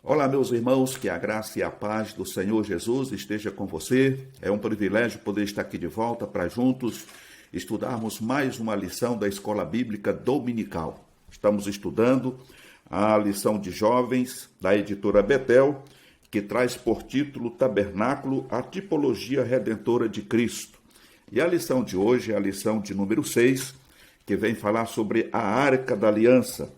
Olá, meus irmãos, que a graça e a paz do Senhor Jesus esteja com você. É um privilégio poder estar aqui de volta para juntos estudarmos mais uma lição da Escola Bíblica Dominical. Estamos estudando a lição de jovens da editora Betel, que traz por título Tabernáculo, a tipologia redentora de Cristo. E a lição de hoje é a lição de número 6, que vem falar sobre a Arca da Aliança.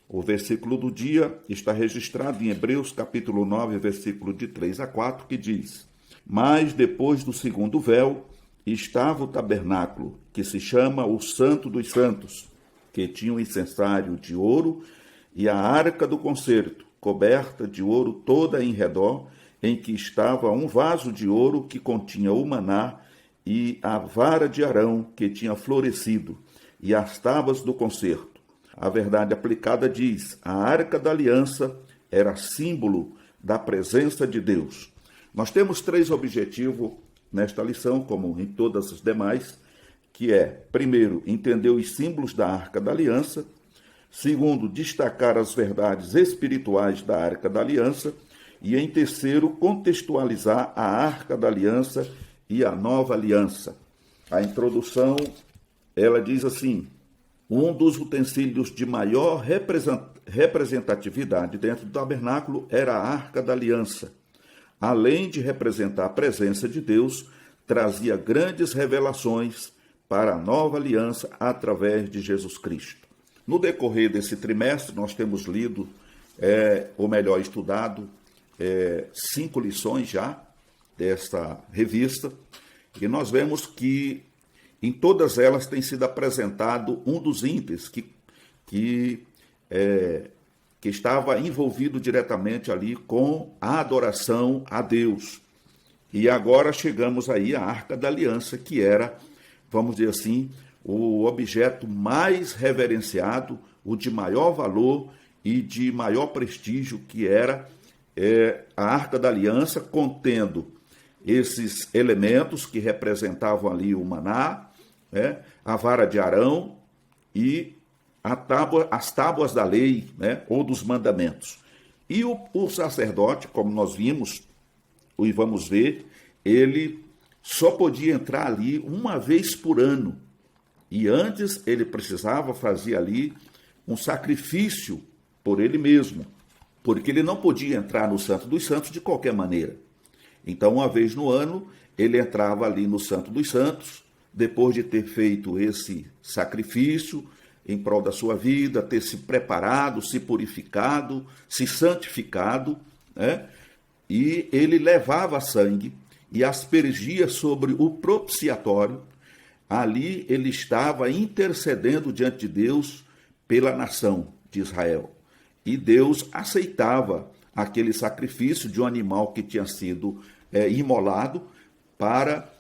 O versículo do dia está registrado em Hebreus capítulo 9, versículo de 3 a 4, que diz: Mas depois do segundo véu estava o tabernáculo, que se chama o Santo dos Santos, que tinha um incensário de ouro e a arca do concerto, coberta de ouro toda em redor, em que estava um vaso de ouro que continha o maná e a vara de Arão que tinha florescido, e as tábuas do concerto. A verdade aplicada diz: a Arca da Aliança era símbolo da presença de Deus. Nós temos 3 objetivos nesta lição, como em todas as demais, que é, primeiro, entender os símbolos da Arca da Aliança; segundo, destacar as verdades espirituais da Arca da Aliança; e, em terceiro, contextualizar a Arca da Aliança e a Nova Aliança. A introdução, ela diz assim: um dos utensílios de maior representatividade dentro do tabernáculo era a Arca da Aliança. Além de representar a presença de Deus, trazia grandes revelações para a nova aliança através de Jesus Cristo. No decorrer desse trimestre, nós temos lido, ou melhor, estudado, 5 lições já desta revista, e nós vemos que em todas elas tem sido apresentado um dos índices que estava envolvido diretamente ali com a adoração a Deus. E agora chegamos aí à Arca da Aliança, que era, vamos dizer assim, o objeto mais reverenciado, o de maior valor e de maior prestígio, que era a Arca da Aliança, contendo esses elementos que representavam ali o maná, a vara de Arão e as tábuas da lei, ou dos mandamentos. E o sacerdote, como nós vimos e vamos ver, ele só podia entrar ali uma vez por ano. E antes ele precisava fazer ali um sacrifício por ele mesmo, porque ele não podia entrar no Santo dos Santos de qualquer maneira. Então, uma vez no ano, ele entrava ali no Santo dos Santos, depois de ter feito esse sacrifício em prol da sua vida, ter se preparado, se purificado, se santificado, e ele levava sangue e aspergia sobre o propiciatório. Ali ele estava intercedendo diante de Deus pela nação de Israel. E Deus aceitava aquele sacrifício de um animal que tinha sido imolado para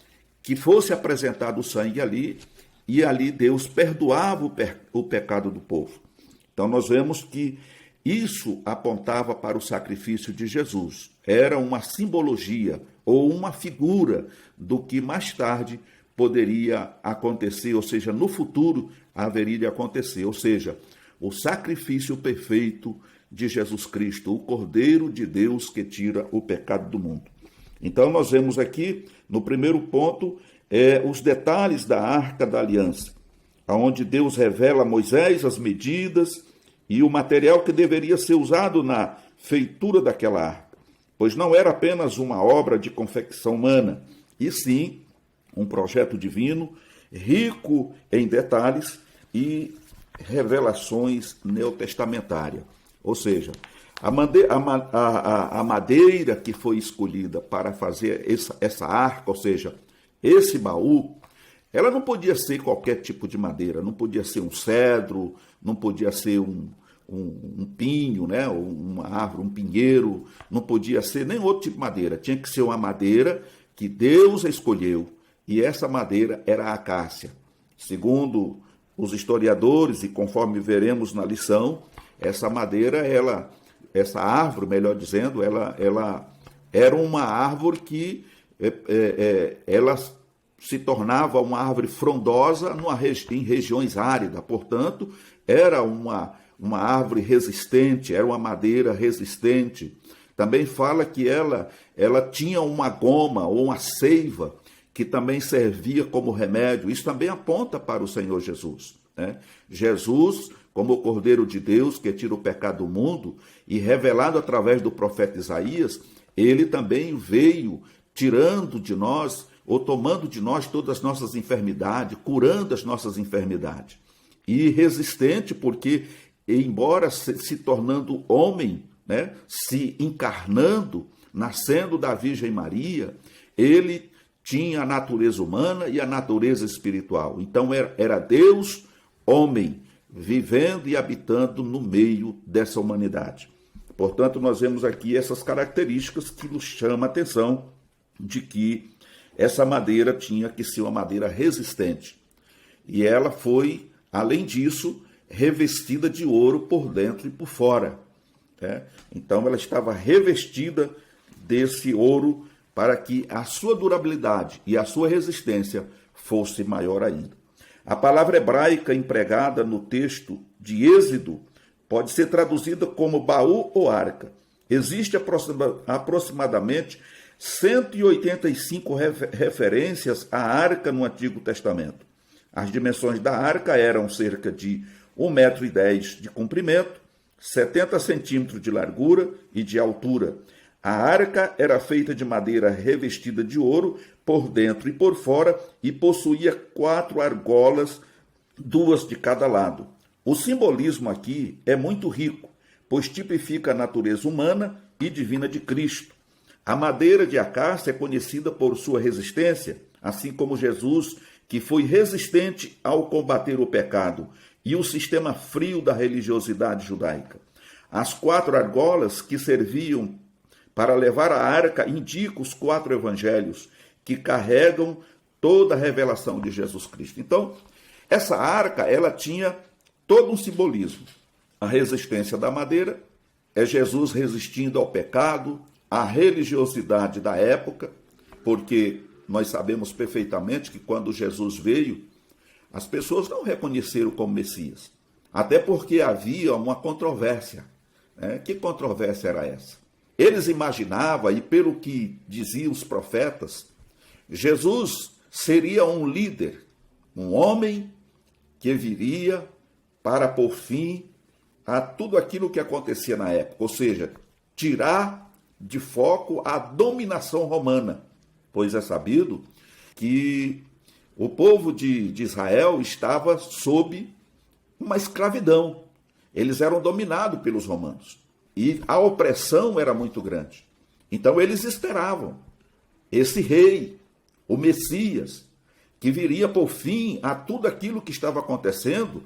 que fosse apresentado o sangue ali, e ali Deus perdoava o pecado do povo. Então nós vemos que isso apontava para o sacrifício de Jesus. Era uma simbologia ou uma figura do que mais tarde poderia acontecer, ou seja, no futuro haveria de acontecer, ou seja, o sacrifício perfeito de Jesus Cristo, o Cordeiro de Deus que tira o pecado do mundo. Então nós vemos aqui, no primeiro ponto, os detalhes da Arca da Aliança, onde Deus revela a Moisés as medidas e o material que deveria ser usado na feitura daquela arca, pois não era apenas uma obra de confecção humana, e sim um projeto divino, rico em detalhes e revelações neotestamentárias. Ou seja, a madeira que foi escolhida para fazer essa arca, ou seja, esse baú, ela não podia ser qualquer tipo de madeira, não podia ser um cedro, não podia ser um pinho, uma árvore, um pinheiro, não podia ser nem outro tipo de madeira, tinha que ser uma madeira que Deus escolheu, e essa madeira era a acácia. Segundo os historiadores, e conforme veremos na lição, essa madeira, essa árvore, melhor dizendo, ela era uma árvore que ela se tornava uma árvore frondosa em regiões áridas, portanto, era uma uma árvore resistente, era uma madeira resistente. Também fala que ela tinha uma goma ou uma seiva que também servia como remédio. Isso também aponta para o Senhor Jesus, né? Jesus, como o Cordeiro de Deus que tira o pecado do mundo, e revelado através do profeta Isaías, ele também veio tirando de nós, ou tomando de nós todas as nossas enfermidades, curando as nossas enfermidades. E resistente porque, embora se tornando homem, né, se encarnando, nascendo da Virgem Maria, ele tinha a natureza humana e a natureza espiritual. Então era Deus, homem, vivendo e habitando no meio dessa humanidade. Portanto, nós vemos aqui essas características que nos chamam a atenção de que essa madeira tinha que ser uma madeira resistente. E ela foi, além disso, revestida de ouro por dentro e por fora, né? Então, ela estava revestida desse ouro para que a sua durabilidade e a sua resistência fosse maior ainda. A palavra hebraica empregada no texto de Êxodo pode ser traduzida como baú ou arca. Existe aproximadamente 185 referências à arca no Antigo Testamento. As dimensões da arca eram cerca de 1,10 m de comprimento, 70 centímetros de largura e de altura. A arca era feita de madeira revestida de ouro por dentro e por fora e possuía 4 argolas, 2 de cada lado. O simbolismo aqui é muito rico, pois tipifica a natureza humana e divina de Cristo. A madeira de acácia é conhecida por sua resistência, assim como Jesus, que foi resistente ao combater o pecado e o sistema frio da religiosidade judaica. As 4 argolas que serviam para levar a arca indicam os 4 evangelhos que carregam toda a revelação de Jesus Cristo. Então, essa arca, ela tinha todo um simbolismo. A resistência da madeira é Jesus resistindo ao pecado, à religiosidade da época, porque nós sabemos perfeitamente que quando Jesus veio, as pessoas não o reconheceram como Messias. Até porque havia uma controvérsia, né? Que controvérsia era essa? Eles imaginavam, e pelo que diziam os profetas, Jesus seria um líder, um homem que viria para pôr fim a tudo aquilo que acontecia na época, ou seja, tirar de foco a dominação romana, pois é sabido que o povo de Israel estava sob uma escravidão. Eles eram dominados pelos romanos e a opressão era muito grande. Então eles esperavam esse rei, o Messias, que viria por fim a tudo aquilo que estava acontecendo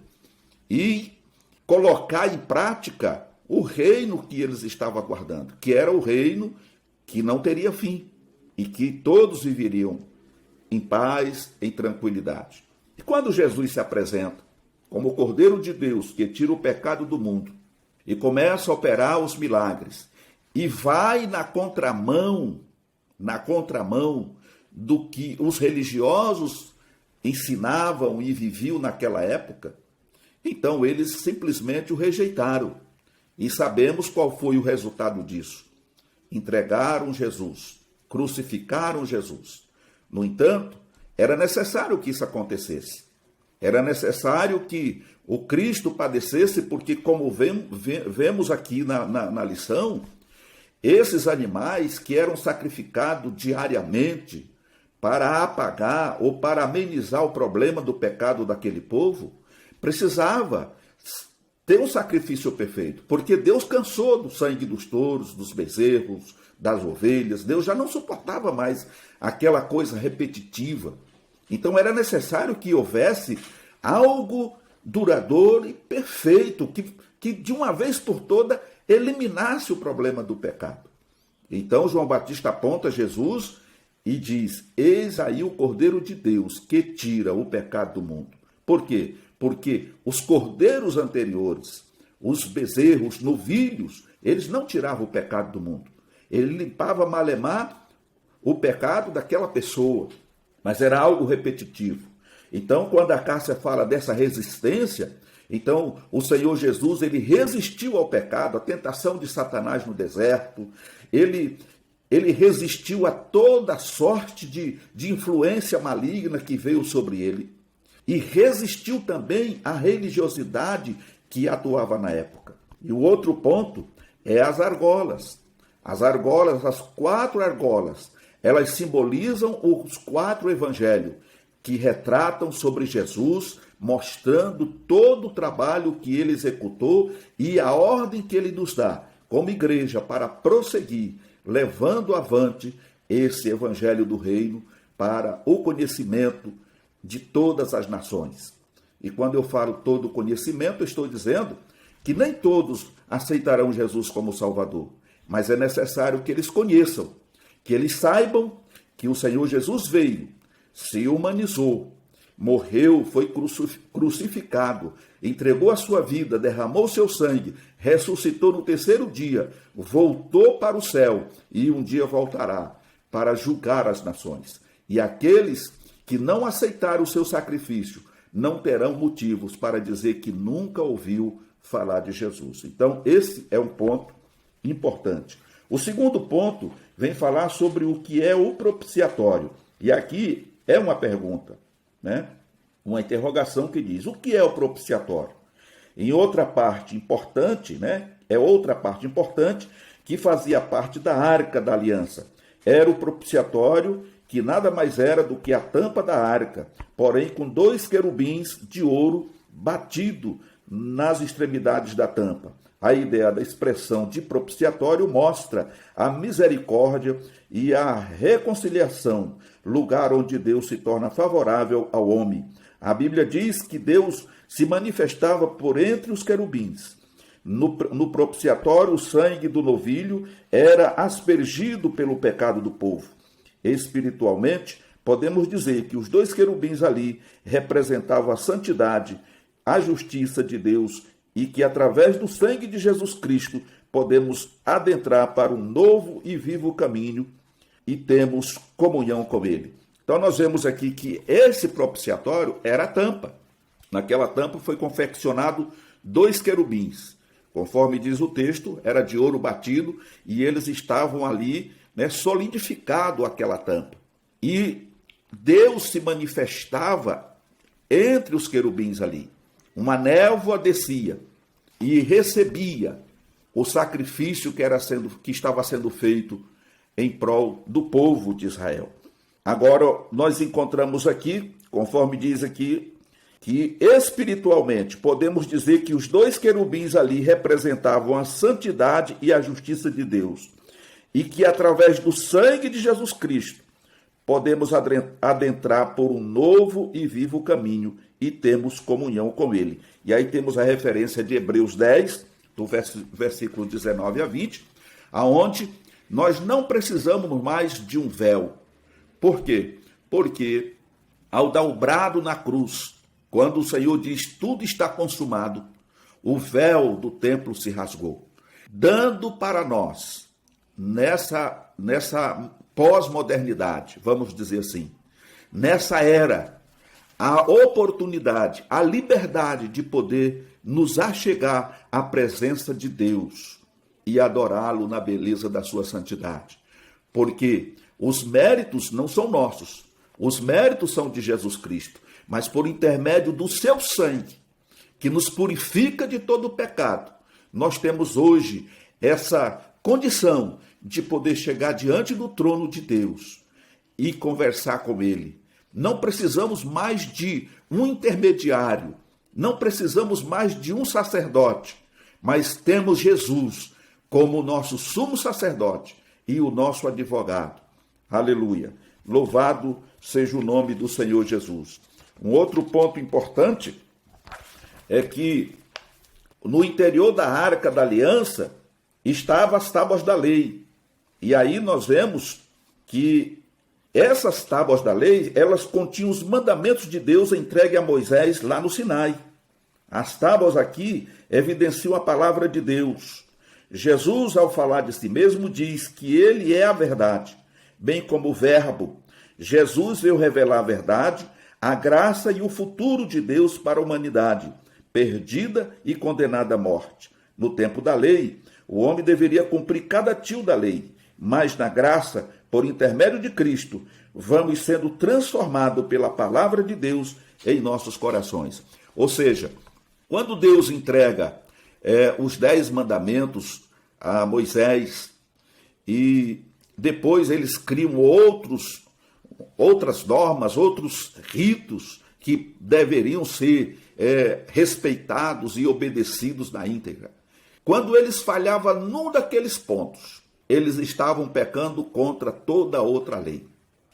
e colocar em prática o reino que eles estavam aguardando, que era o reino que não teria fim e que todos viveriam em paz, em tranquilidade. E quando Jesus se apresenta como o Cordeiro de Deus que tira o pecado do mundo e começa a operar os milagres e vai na contramão do que os religiosos ensinavam e viviam naquela época, então eles simplesmente o rejeitaram. E sabemos qual foi o resultado disso. Entregaram Jesus, crucificaram Jesus. No entanto, era necessário que isso acontecesse. Era necessário que o Cristo padecesse, porque, como vemos aqui na lição, esses animais que eram sacrificados diariamente para apagar ou para amenizar o problema do pecado daquele povo, precisava ter um sacrifício perfeito, porque Deus cansou do sangue dos touros, dos bezerros, das ovelhas. Deus já não suportava mais aquela coisa repetitiva. Então era necessário que houvesse algo duradouro e perfeito, que de uma vez por toda eliminasse o problema do pecado. Então João Batista aponta Jesus e diz: eis aí o Cordeiro de Deus que tira o pecado do mundo. Por quê? Porque os cordeiros anteriores, os bezerros, os novilhos, eles não tiravam o pecado do mundo. Ele limpava malemar o pecado daquela pessoa, mas era algo repetitivo. Então, quando a Cássia fala dessa resistência, Então, o Senhor Jesus, ele resistiu ao pecado, à tentação de Satanás no deserto, ele resistiu a toda sorte de influência maligna que veio sobre ele, e resistiu também à religiosidade que atuava na época. E o outro ponto é as argolas. As argolas, as 4 argolas, elas simbolizam os 4 evangelhos, que retratam sobre Jesus, mostrando todo o trabalho que ele executou e a ordem que ele nos dá, como igreja, para prosseguir, levando avante esse evangelho do reino para o conhecimento de todas as nações. E quando eu falo todo o conhecimento, eu estou dizendo que nem todos aceitarão Jesus como Salvador, mas é necessário que eles conheçam, que eles saibam que o Senhor Jesus veio, se humanizou, morreu, foi crucificado, entregou a sua vida, derramou seu sangue, ressuscitou no 3º dia, voltou para o céu e um dia voltará para julgar as nações. E aqueles que não aceitaram o seu sacrifício não terão motivos para dizer que nunca ouviu falar de Jesus. Então, esse é um ponto importante. O segundo ponto vem falar sobre o que é o propiciatório. E aqui é uma pergunta, né? Uma interrogação que diz: o que é o propiciatório? Em outra parte importante, né? É outra parte importante que fazia parte da Arca da Aliança. Era o propiciatório, que nada mais era do que a tampa da arca, porém com 2 querubins de ouro batido nas extremidades da tampa. A ideia da expressão de propiciatório mostra a misericórdia e a reconciliação, lugar onde Deus se torna favorável ao homem. A Bíblia diz que Deus se manifestava por entre os querubins. No propiciatório, o sangue do novilho era aspergido pelo pecado do povo. Espiritualmente, podemos dizer que os 2 querubins ali representavam a santidade, a justiça de Deus, e que através do sangue de Jesus Cristo podemos adentrar para um novo e vivo caminho e temos comunhão com ele. Então nós vemos aqui que esse propiciatório era a tampa. Naquela tampa foi confeccionado 2 querubins. Conforme diz o texto, era de ouro batido e eles estavam ali, né, solidificado aquela tampa. E Deus se manifestava entre os querubins ali. Uma névoa descia e recebia o sacrifício que estava sendo feito em prol do povo de Israel. Agora, nós encontramos aqui, conforme diz aqui, que espiritualmente podemos dizer que os 2 querubins ali representavam a santidade e a justiça de Deus. E que através do sangue de Jesus Cristo podemos adentrar por um novo e vivo caminho e temos comunhão com ele. E aí temos a referência de Hebreus 10, do versículo 19 a 20, aonde nós não precisamos mais de um véu. Por quê? Porque ao dar o brado na cruz, quando o Senhor diz tudo está consumado, o véu do templo se rasgou, dando para nós, nessa pós-modernidade, vamos dizer assim, nessa era, a oportunidade, a liberdade de poder nos achegar à presença de Deus e adorá-lo na beleza da sua santidade. Porque os méritos não são nossos, os méritos são de Jesus Cristo, mas por intermédio do seu sangue, que nos purifica de todo o pecado, nós temos hoje essa condição de poder chegar diante do trono de Deus e conversar com ele. Não precisamos mais de um intermediário, não precisamos mais de um sacerdote, mas temos Jesus como nosso sumo sacerdote e o nosso advogado. Aleluia! Louvado seja o nome do Senhor Jesus. Um outro ponto importante é que no interior da Arca da Aliança estavam as tábuas da lei. E aí nós vemos que essas tábuas da lei, elas continham os mandamentos de Deus entregue a Moisés lá no Sinai. As tábuas aqui evidenciam a palavra de Deus. Jesus, ao falar de si mesmo, diz que ele é a verdade, bem como o verbo. Jesus veio revelar a verdade, a graça e o futuro de Deus para a humanidade, perdida e condenada à morte. No tempo da lei, o homem deveria cumprir cada tio da lei, mas na graça, por intermédio de Cristo, vamos sendo transformados pela palavra de Deus em nossos corações. Ou seja, quando Deus entrega os 10 mandamentos a Moisés e depois eles criam outras normas, outros ritos que deveriam ser respeitados e obedecidos na íntegra. Quando eles falhavam num daqueles pontos, eles estavam pecando contra toda outra lei.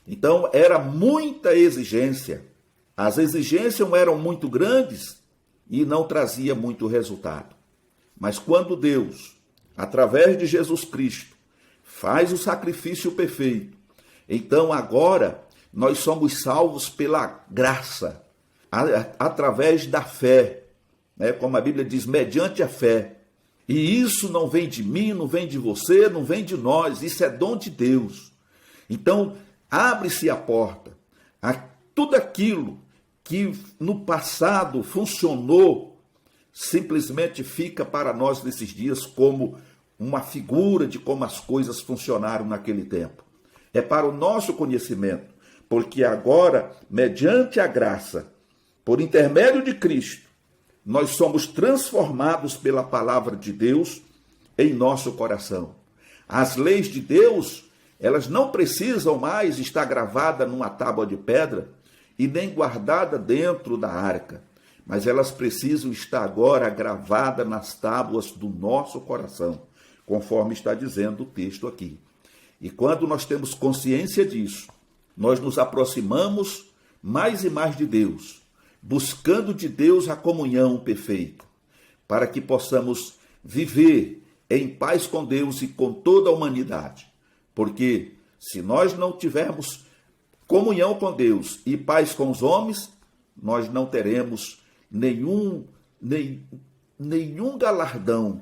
Então, era muita exigência. As exigências eram muito grandes e não trazia muito resultado. Mas quando Deus, através de Jesus Cristo, faz o sacrifício perfeito, então agora nós somos salvos pela graça, através da fé, né? Como a Bíblia diz, mediante a fé. E isso não vem de mim, não vem de você, não vem de nós, isso é dom de Deus. Então, abre-se a porta a tudo aquilo que no passado funcionou, simplesmente fica para nós nesses dias como uma figura de como as coisas funcionaram naquele tempo. É para o nosso conhecimento, porque agora, mediante a graça, por intermédio de Cristo, nós somos transformados pela palavra de Deus em nosso coração. As leis de Deus, elas não precisam mais estar gravadas numa tábua de pedra e nem guardadas dentro da arca, mas elas precisam estar agora gravadas nas tábuas do nosso coração, conforme está dizendo o texto aqui. E quando nós temos consciência disso, nós nos aproximamos mais e mais de Deus, buscando de Deus a comunhão perfeita, para que possamos viver em paz com Deus e com toda a humanidade. Porque se nós não tivermos comunhão com Deus e paz com os homens, nós não teremos nenhum galardão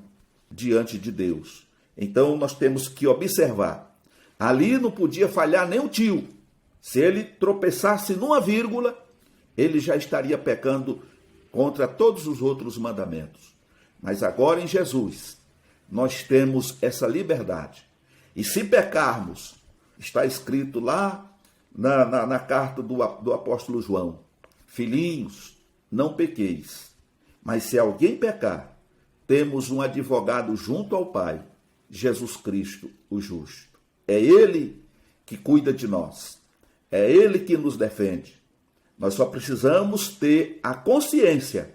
diante de Deus. Então nós temos que observar. Ali não podia falhar nem um tio. Se ele tropeçasse numa vírgula, ele já estaria pecando contra todos os outros mandamentos. Mas agora em Jesus, nós temos essa liberdade. E se pecarmos, está escrito lá na carta do apóstolo João, filhinhos, não pequeis. Mas se alguém pecar, temos um advogado junto ao Pai, Jesus Cristo, o justo. É Ele que cuida de nós. É Ele que nos defende. Nós só precisamos ter a consciência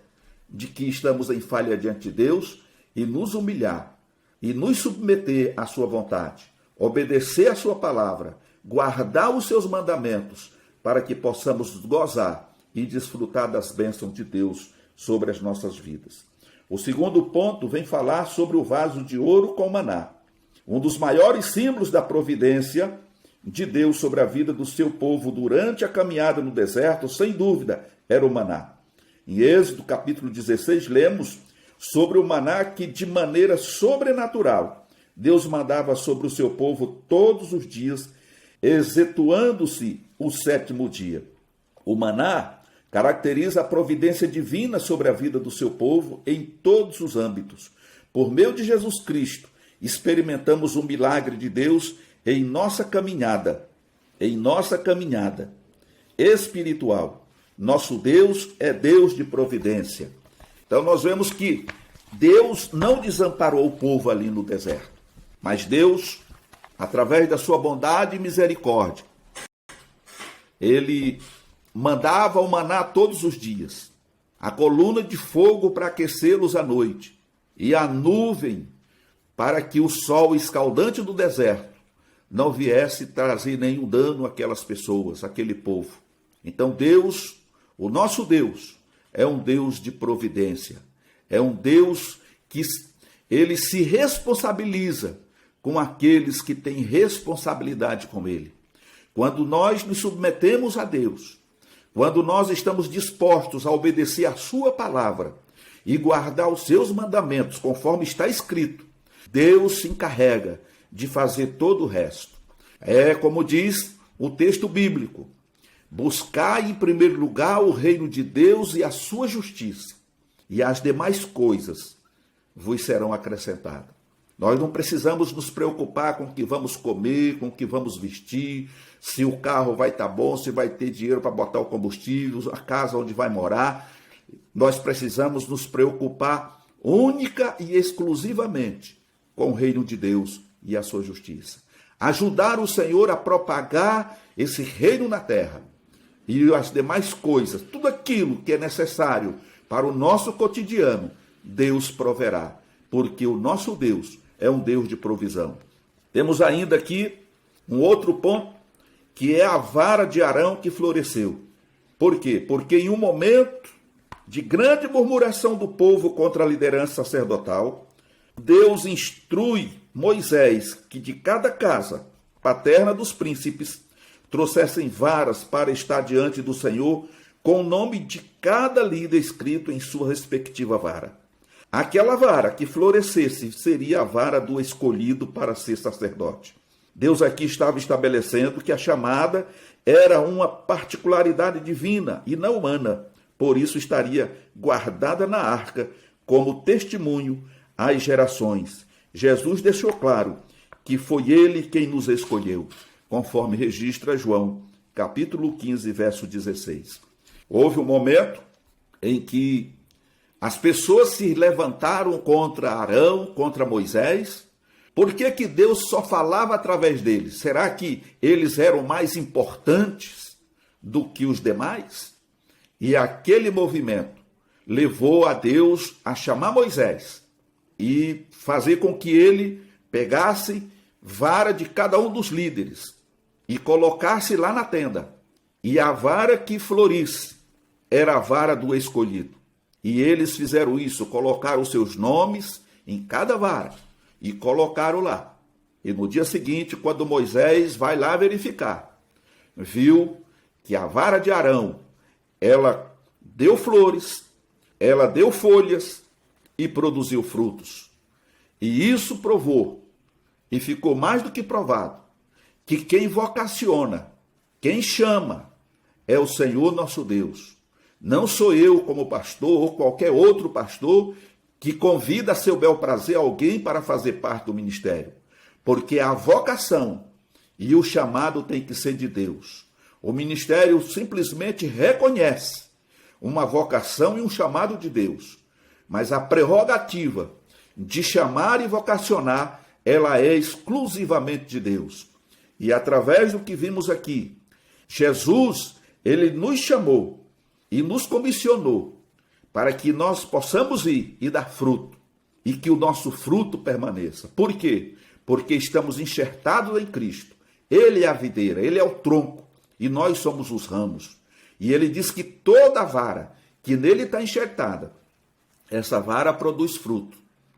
de que estamos em falha diante de Deus e nos humilhar e nos submeter à sua vontade, obedecer à sua palavra, guardar os seus mandamentos para que possamos gozar e desfrutar das bênçãos de Deus sobre as nossas vidas. O segundo ponto vem falar sobre o vaso de ouro com maná, um dos maiores símbolos da providência de Deus sobre a vida do seu povo durante a caminhada no deserto, sem dúvida, era o maná. Em Êxodo, capítulo 16, lemos sobre o maná que, de maneira sobrenatural, Deus mandava sobre o seu povo todos os dias, excetuando-se o 7º dia. O maná caracteriza a providência divina sobre a vida do seu povo em todos os âmbitos. Por meio de Jesus Cristo, experimentamos o milagre de Deus em nossa caminhada espiritual. Nosso Deus é Deus de providência. Então nós vemos que Deus não desamparou o povo ali no deserto, mas Deus, através da sua bondade e misericórdia, Ele mandava o maná todos os dias, a coluna de fogo para aquecê-los à noite, e a nuvem para que o sol escaldante do deserto não viesse trazer nenhum dano àquelas pessoas, àquele povo. Então Deus, o nosso Deus, é um Deus de providência. É um Deus que Ele se responsabiliza com aqueles que têm responsabilidade com Ele. Quando nós nos submetemos a Deus, quando nós estamos dispostos a obedecer a sua palavra e guardar os seus mandamentos, conforme está escrito, Deus se encarrega de fazer todo o resto. É como diz o texto bíblico: buscai em primeiro lugar o reino de Deus e a sua justiça, e as demais coisas vos serão acrescentadas. Nós não precisamos nos preocupar com o que vamos comer, com o que vamos vestir, se o carro vai estar bom, se vai ter dinheiro para botar o combustível, a casa onde vai morar. Nós precisamos nos preocupar única e exclusivamente com o reino de Deus e a sua justiça. Ajudar o Senhor a propagar esse reino na terra e as demais coisas, tudo aquilo que é necessário para o nosso cotidiano, Deus proverá, porque o nosso Deus é um Deus de provisão. Temos ainda aqui um outro ponto, que é a vara de Arão que floresceu. Por quê? Porque em um momento de grande murmuração do povo contra a liderança sacerdotal, Deus instrui Moisés que de cada casa paterna dos príncipes trouxessem varas para estar diante do Senhor com o nome de cada líder escrito em sua respectiva vara. Aquela vara que florescesse seria a vara do escolhido para ser sacerdote. Deus aqui estava estabelecendo que a chamada era uma particularidade divina e não humana, por isso estaria guardada na arca como testemunho às gerações. Jesus deixou claro que foi ele quem nos escolheu, conforme registra João, capítulo 15, verso 16. Houve um momento em que as pessoas se levantaram contra Arão, contra Moisés. Por que que Deus só falava através deles? Será que eles eram mais importantes do que os demais? E aquele movimento levou a Deus a chamar Moisés e fazer com que ele pegasse vara de cada um dos líderes e colocasse lá na tenda. E a vara que florisse era a vara do escolhido. E eles fizeram isso, colocaram os seus nomes em cada vara e colocaram lá. E no dia seguinte, quando Moisés vai lá verificar, viu que a vara de Arão, ela deu flores, ela deu folhas e produziu frutos. E isso provou, e ficou mais do que provado, que quem vocaciona, quem chama, é o Senhor nosso Deus. Não sou eu, como pastor, ou qualquer outro pastor, que convida a seu bel prazer alguém para fazer parte do ministério. Porque a vocação e o chamado tem que ser de Deus. O ministério simplesmente reconhece uma vocação e um chamado de Deus. Mas a prerrogativa de chamar e vocacionar, ela é exclusivamente de Deus. E através do que vimos aqui, Jesus, ele nos chamou e nos comissionou para que nós possamos ir e dar fruto, e que o nosso fruto permaneça. Por quê? Porque estamos enxertados em Cristo. Ele é a videira, ele é o tronco, e nós somos os ramos. E ele diz que toda vara que nele está enxertada, essa vara produz fruto.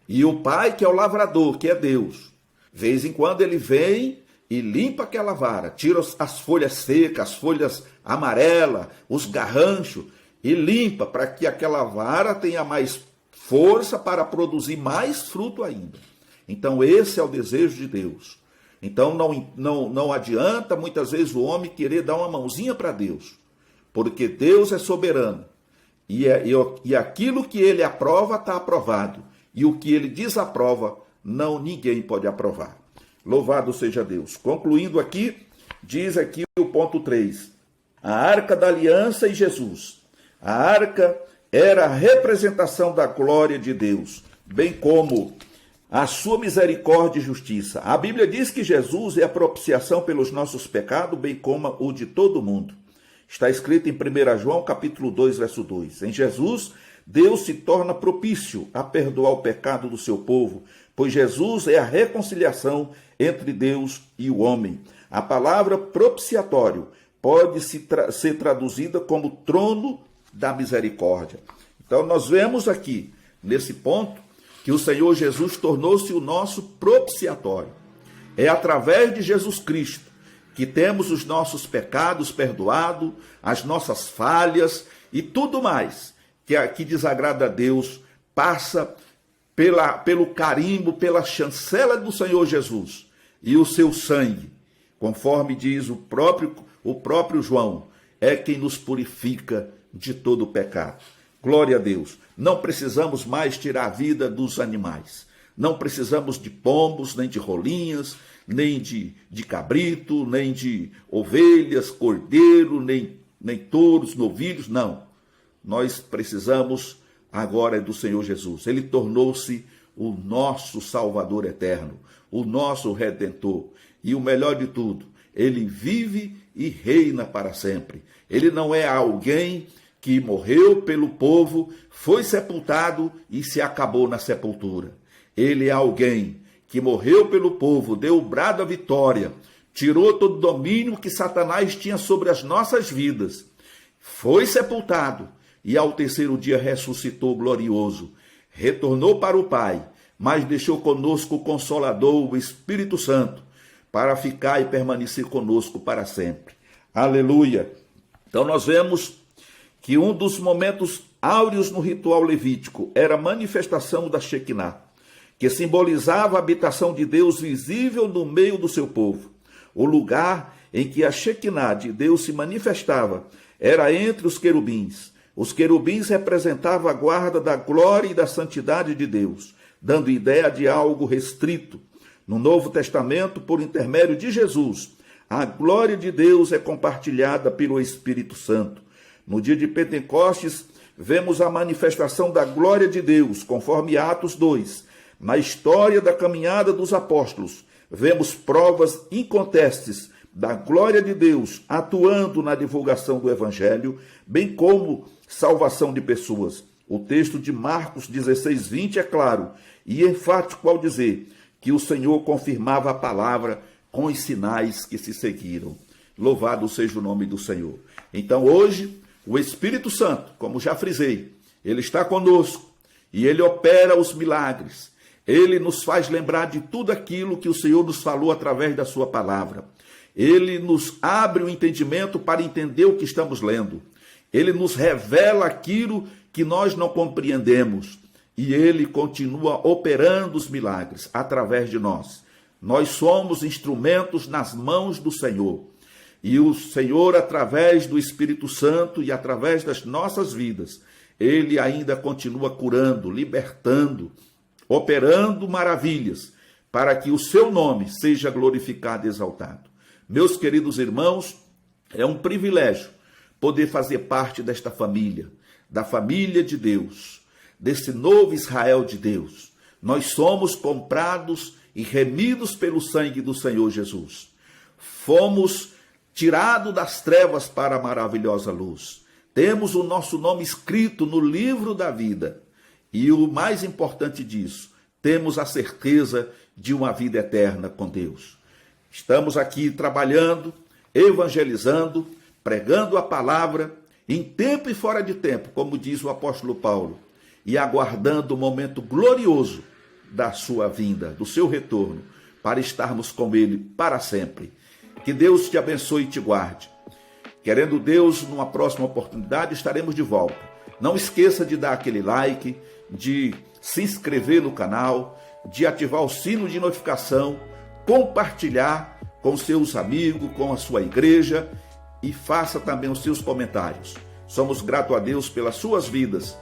E o Pai, que é o lavrador, que é Deus, de vez em quando ele vem e limpa aquela vara, tira as folhas secas, as folhas amarelas, os garranchos, e limpa para que aquela vara tenha mais força para produzir mais fruto ainda. Então esse é o desejo de Deus. Então não adianta muitas vezes o homem querer dar uma mãozinha para Deus, porque Deus é soberano. E aquilo que ele aprova está aprovado, e o que ele desaprova, ninguém pode aprovar. Louvado seja Deus. Concluindo aqui, diz aqui o ponto 3. A arca da aliança e Jesus. A arca era a representação da glória de Deus, bem como a sua misericórdia e justiça. A Bíblia diz que Jesus é a propiciação pelos nossos pecados, bem como o de todo mundo. Está escrito em 1 João, capítulo 2, verso 2. Em Jesus, Deus se torna propício a perdoar o pecado do seu povo, pois Jesus é a reconciliação entre Deus e o homem. A palavra propiciatório pode ser traduzida como trono da misericórdia. Então nós vemos aqui, nesse ponto, que o Senhor Jesus tornou-se o nosso propiciatório. É através de Jesus Cristo que temos os nossos pecados perdoados, as nossas falhas e tudo mais que desagrada a Deus passa pelo carimbo, pela chancela do Senhor Jesus e o seu sangue, conforme diz o próprio João, é quem nos purifica de todo o pecado. Glória a Deus. Não precisamos mais tirar a vida dos animais. Não precisamos de pombos, nem de rolinhas, nem de cabrito, nem de ovelhas, cordeiro, nem touros, novilhos, não. Nós precisamos agora do Senhor Jesus. Ele tornou-se o nosso Salvador eterno, o nosso Redentor. E o melhor de tudo, ele vive e reina para sempre. Ele não é alguém que morreu pelo povo, foi sepultado e se acabou na sepultura. Ele é alguém que morreu pelo povo, deu o brado à vitória, tirou todo o domínio que Satanás tinha sobre as nossas vidas, foi sepultado e ao terceiro dia ressuscitou glorioso, retornou para o Pai, mas deixou conosco o Consolador, o Espírito Santo, para ficar e permanecer conosco para sempre. Aleluia! Então nós vemos que um dos momentos áureos no ritual levítico era a manifestação da Shekinah, que simbolizava a habitação de Deus visível no meio do seu povo. O lugar em que a Shekinah de Deus se manifestava era entre os querubins. Os querubins representavam a guarda da glória e da santidade de Deus, dando ideia de algo restrito. No Novo Testamento, por intermédio de Jesus, a glória de Deus é compartilhada pelo Espírito Santo. No dia de Pentecostes, vemos a manifestação da glória de Deus, conforme Atos 2. Na história da caminhada dos apóstolos, vemos provas incontestes da glória de Deus atuando na divulgação do Evangelho, bem como salvação de pessoas. O texto de Marcos 16:20 é claro e enfático ao dizer que o Senhor confirmava a palavra com os sinais que se seguiram. Louvado seja o nome do Senhor. Então hoje, o Espírito Santo, como já frisei, ele está conosco e ele opera os milagres. Ele nos faz lembrar de tudo aquilo que o Senhor nos falou através da sua palavra. Ele nos abre o entendimento para entender o que estamos lendo. Ele nos revela aquilo que nós não compreendemos. E ele continua operando os milagres através de nós. Nós somos instrumentos nas mãos do Senhor. E o Senhor, através do Espírito Santo e através das nossas vidas, ele ainda continua curando, libertando, operando maravilhas, para que o seu nome seja glorificado e exaltado. Meus queridos irmãos, é um privilégio poder fazer parte desta família, da família de Deus, desse novo Israel de Deus. Nós somos comprados e remidos pelo sangue do Senhor Jesus. Fomos tirados das trevas para a maravilhosa luz. Temos o nosso nome escrito no livro da vida. E o mais importante disso, temos a certeza de uma vida eterna com Deus. Estamos aqui trabalhando, evangelizando, pregando a palavra, em tempo e fora de tempo, como diz o apóstolo Paulo, e aguardando o momento glorioso da sua vinda, do seu retorno, para estarmos com ele para sempre. Que Deus te abençoe e te guarde. Querendo Deus, numa próxima oportunidade, estaremos de volta. Não esqueça de dar aquele like, de se inscrever no canal, de ativar o sino de notificação, compartilhar com seus amigos, com a sua igreja e faça também os seus comentários. Somos gratos a Deus pelas suas vidas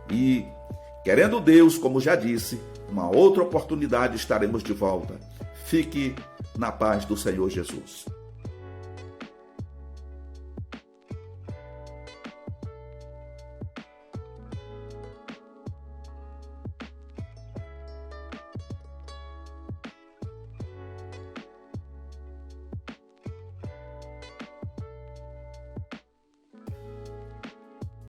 e, querendo Deus, como já disse, uma outra oportunidade estaremos de volta. Fique na paz do Senhor Jesus.